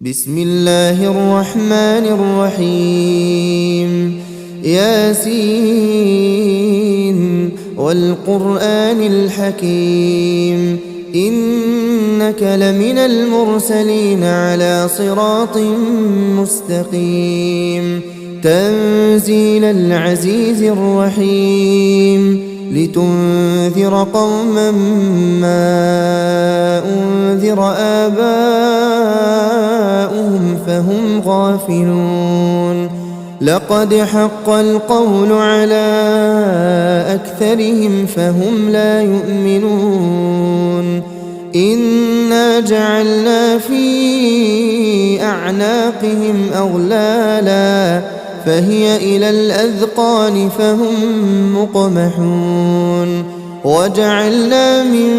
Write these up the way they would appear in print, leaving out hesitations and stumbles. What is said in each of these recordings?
بسم الله الرحمن الرحيم ياسين والقرآن الحكيم إنك لمن المرسلين على صراط مستقيم تنزيل العزيز الرحيم لتنذر قوما ما أنذر آباؤهم فهم غافلون لقد حق القول على أكثرهم فهم لا يؤمنون إنا جعلنا في أعناقهم أغلالا فهي إلى الأذقان فهم مقمحون وجعلنا من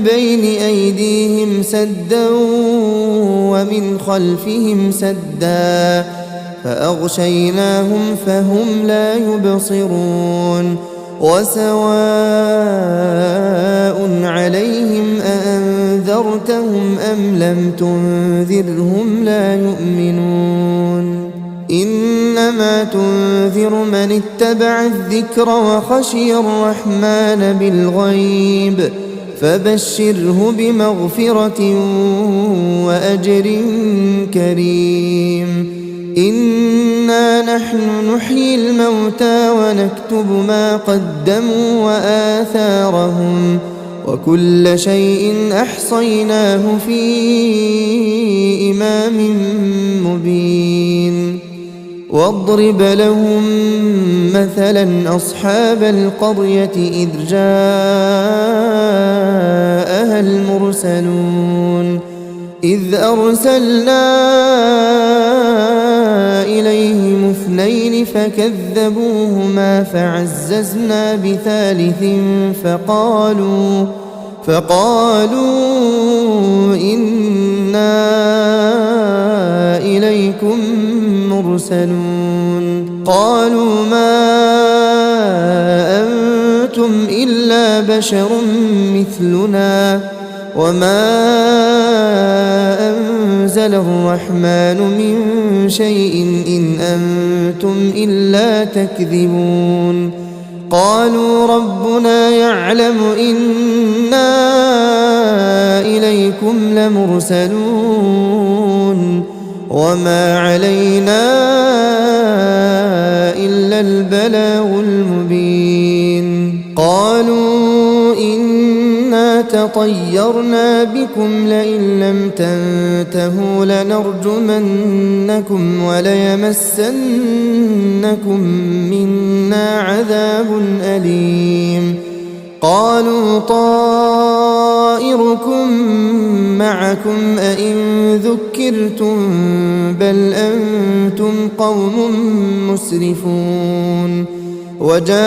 بين أيديهم سدا ومن خلفهم سدا فأغشيناهم فهم لا يبصرون وسواء عليهم أأنذرتهم أم لم تنذرهم لا يؤمنون إنما تنذر من اتبع الذكر وخشي الرحمن بالغيب فبشره بمغفرة وأجر كريم إنا نحن نحيي الموتى ونكتب ما قدموا وآثارهم وكل شيء أحصيناه في إمام مبين واضرب لهم مثلا أصحاب القرية إذ جاءها المرسلون إذ أرسلنا إليهم اثنين فكذبوهما فعززنا بثالث فقالوا إنا إليكم مرسلون قالوا ما أنتم إلا بشر مثلنا وما أنزل الرحمن من شيء إن أنتم إلا تكذبون قالوا ربنا يعلم إنا إليكم لمرسلون وما علينا إلا البلاغ المبين قالوا إنا تطيرنا بكم لئن لم تنتهوا لنرجمنكم وليمسنكم منا عذاب أليم قالوا طائركم معكم أئن ذكرتم بل أنتم قوم مسرفون وجاء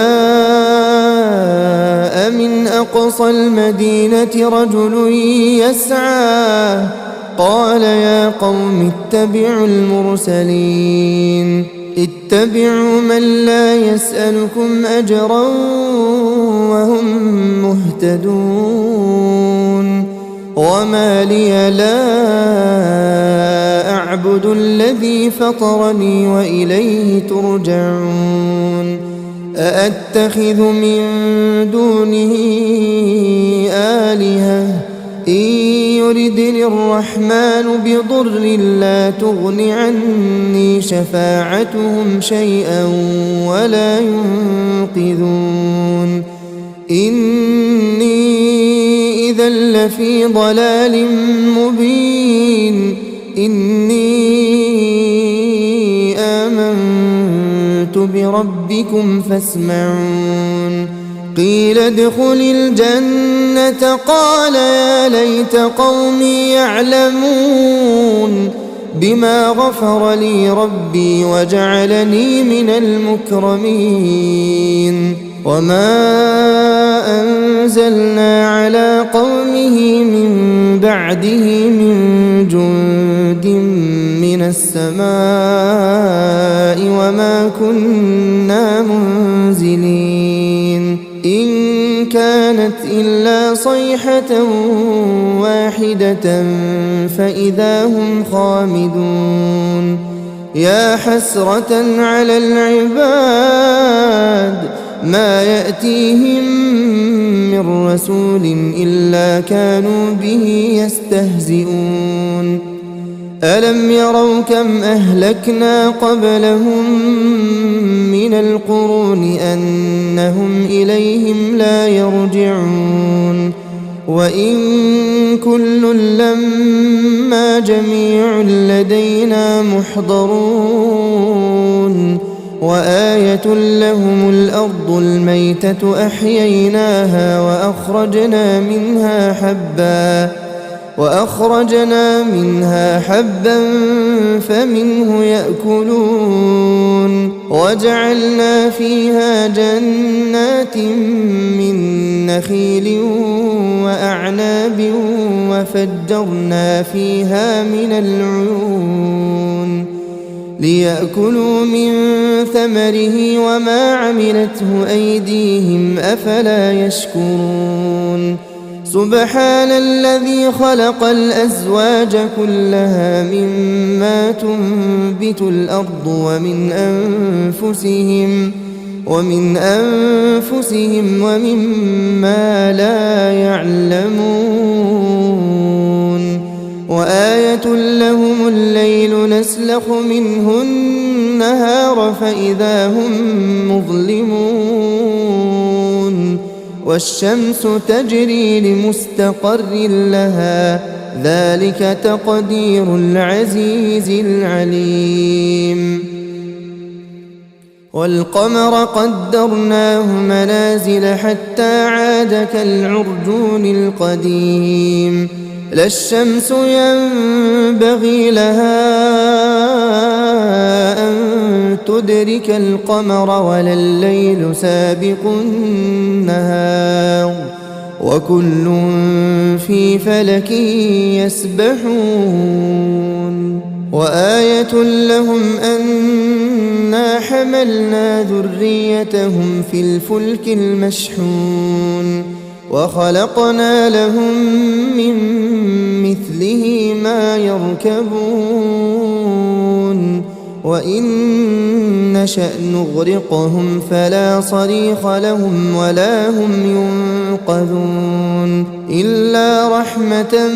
من أقصى المدينة رجل يسعى قال يا قوم اتبعوا المرسلين اتبعوا من لا يسألكم أجرا وهم مهتدون وما لي لا أعبد الذي فطرني وإليه ترجعون أأتخذ من دونه آلهة إن يردني الرحمن بضر لا تغن عني شفاعتهم شيئا ولا ينقذون إني إذا لفي ضلال مبين إني آمنت بربكم فاسمعون قيل ادخل الجنة قال يا ليت قومي يعلمون بما غفر لي ربي وجعلني من المكرمين وما أنزلنا على قومه من بعده من جند من السماء وما كنا منزلين إن كانت إلا صيحة واحدة فإذا هم خامدون يا حسرة على العباد ما يأتيهم من رسول إلا كانوا به يستهزئون ألم يروا كم أهلكنا قبلهم من القرون أنهم إليهم لا يرجعون وإن كل لما جميع لدينا محضرون وآية لهم الأرض الميتة أحييناها وأخرجنا منها حبا فمنه يأكلون وجعلنا فيها جنات من نخيل وأعناب وفجرنا فيها من العيون ليأكلوا من ثمره وما عملته أيديهم أفلا يشكرون سبحان الذي خلق الأزواج كلها مما تنبت الأرض ومن أنفسهم ومما لا يعلمون وآية لهم الليل نسلخ منه النهار فإذا هم مظلمون والشمس تجري لمستقر لها ذلك تقدير العزيز العليم والقمر قدرناه منازل حتى عاد كالعرجون القديم لا الشمس ينبغي لها أن تدرك القمر ولا الليل سابق النهار وكل في فلك يسبحون وآية لهم أنا حملنا ذريتهم في الفلك المشحون وخلقنا لهم من مثله ما يركبون وإن نشأ نغرقهم فلا صريخ لهم ولا هم ينقذون إلا رحمة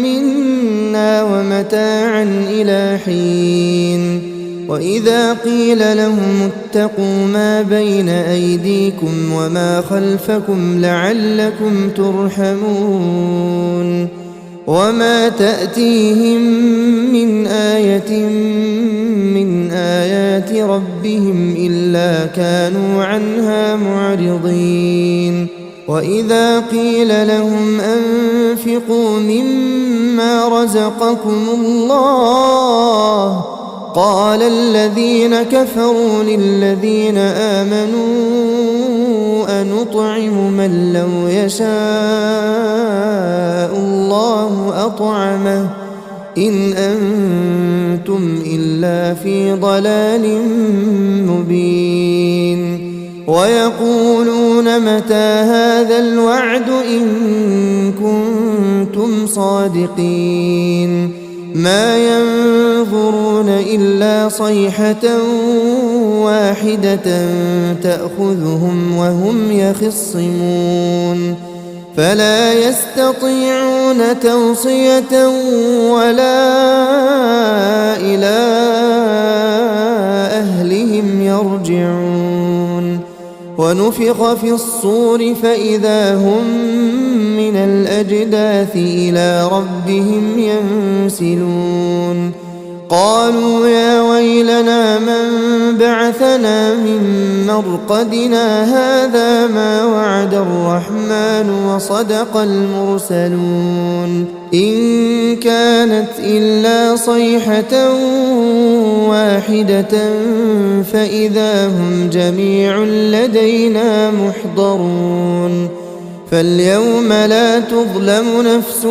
منا ومتاعا إلى حين وإذا قيل لهم اتقوا ما بين أيديكم وما خلفكم لعلكم ترحمون وما تأتيهم من آية من آيات ربهم إلا كانوا عنها معرضين وإذا قيل لهم أنفقوا مما رزقكم الله قال الذين كفروا للذين آمنوا أنطعم من لو يشاء الله أطعمه إن أنتم إلا في ضلال مبين ويقولون متى هذا الوعد إن كنتم صادقين ما ينظرون إلا صيحة واحدة تأخذهم وهم يخصمون فلا يستطيعون توصية ولا إلى أهلهم يرجعون ونفخ في الصور فإذا هم من الأجداث إلى ربهم ينسلون قالوا يا ويلنا من بعثنا من مرقدنا هذا ما وعد الرحمن وصدق المرسلون إن كانت إلا صيحة واحدة فإذا هم جميع لدينا محضرون فاليوم لا تظلم نفس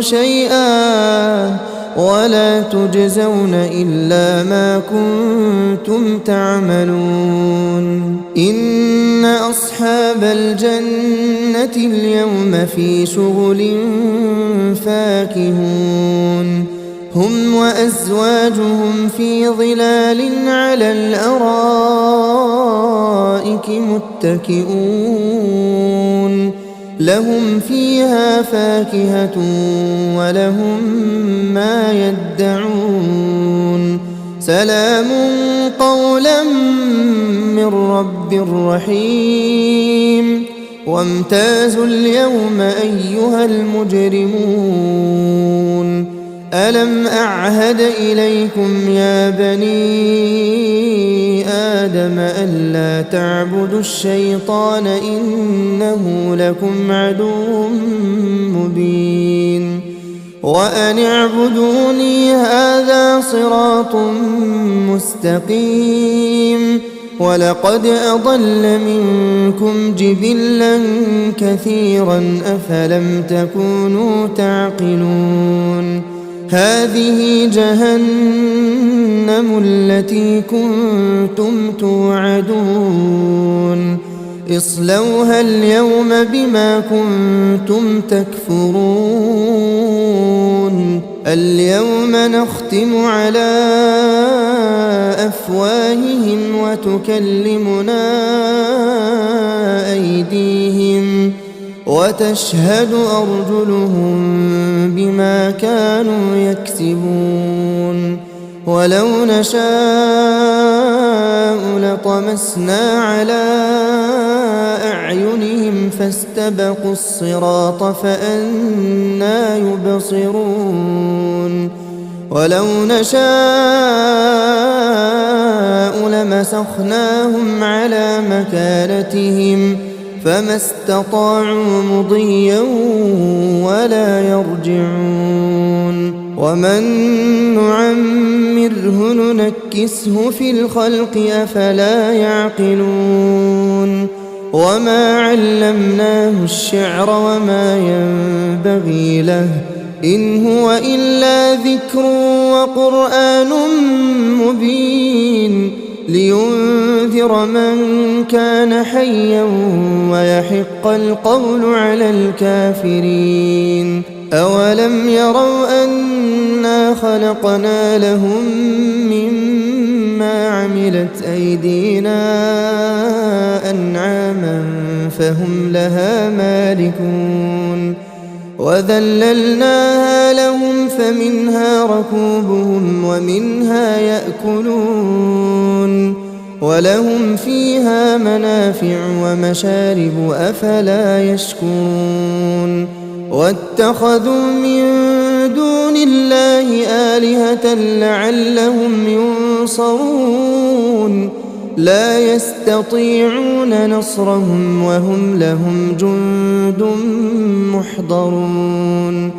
شيئا ولا تجزون إلا ما كنتم تعملون إن أصحاب الجنة اليوم في شغل فاكهون هم وأزواجهم في ظلال على الأرائك متكئون لهم فيها فاكهة ولهم ما يدعون سلام قولا من رب رحيم وامتازوا اليوم أيها المجرمون ألم أعهد إليكم يا بني آدم ألا تعبدوا الشيطان إنه لكم عدو مبين وأن اعبدوني هذا صراط مستقيم ولقد أضل منكم جبلا كثيرا أفلم تكونوا تعقلون هذه جهنم التي كنتم توعدون اصلوها اليوم بما كنتم تكفرون اليوم نختم على أفواههم وتكلمنا أيديهم وتشهد أرجلهم بما كانوا يكسبون ولو نشاء لطمسنا على أعينهم فاستبقوا الصراط فأنى يبصرون ولو نشاء لمسخناهم على مكانتهم فما استطاعوا مضيا ولا يرجعون ومن نعمره ننكسه في الخلق أفلا يعقلون وما علمناه الشعر وما ينبغي له إن هو إلا ذكر وقرآن مبين لينذر من كان حيا ويحق القول على الكافرين أولم يروا أنا خلقنا لهم مما عملت أيدينا أنعاما فهم لها مالكون وذللناها لهم فمنها ركوبهم ومنها يأكلون ولهم فيها منافع ومشارب أفلا يشكرون واتخذوا من دون الله آلهة لعلهم ينصرون لا يستطيعون نصرهم وهم لهم جند محضرون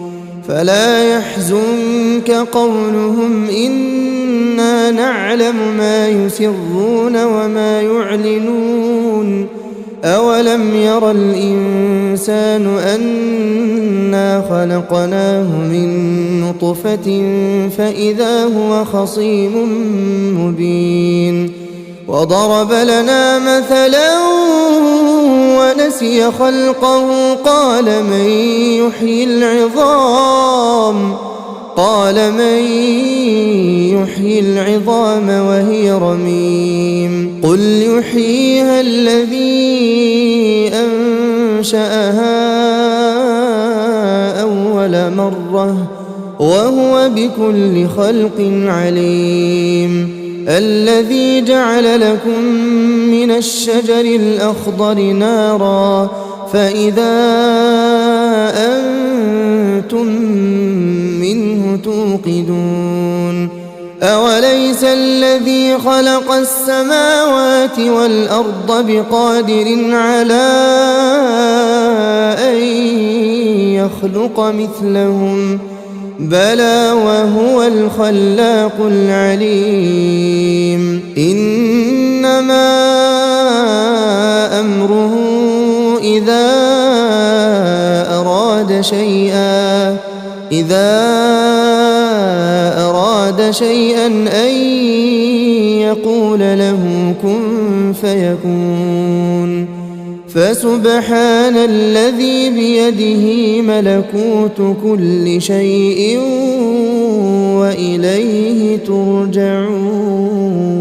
فلا يحزنك قولهم إنا نعلم ما يسرون وما يعلنون أولم ير الإنسان أنا خلقناه من نطفة فإذا هو خصيم مبين وضرب لنا مثلا ونسي خلقه قال من يحيي العظام وهي رميم قل يحييها الذي أنشأها أول مرة وهو بكل خلق عليم الذي جعل لكم من الشجر الأخضر نارا فإذا أنتم منه توقدون أوليس الذي خلق السماوات والأرض بقادر على أن يخلق مثلهم بلى وهو الخلاق العليم إنما أمره إذا أراد أراد شيئا أن يقول له كن فيكون فسبحان الذي بيده ملكوت كل شيء وإليه ترجعون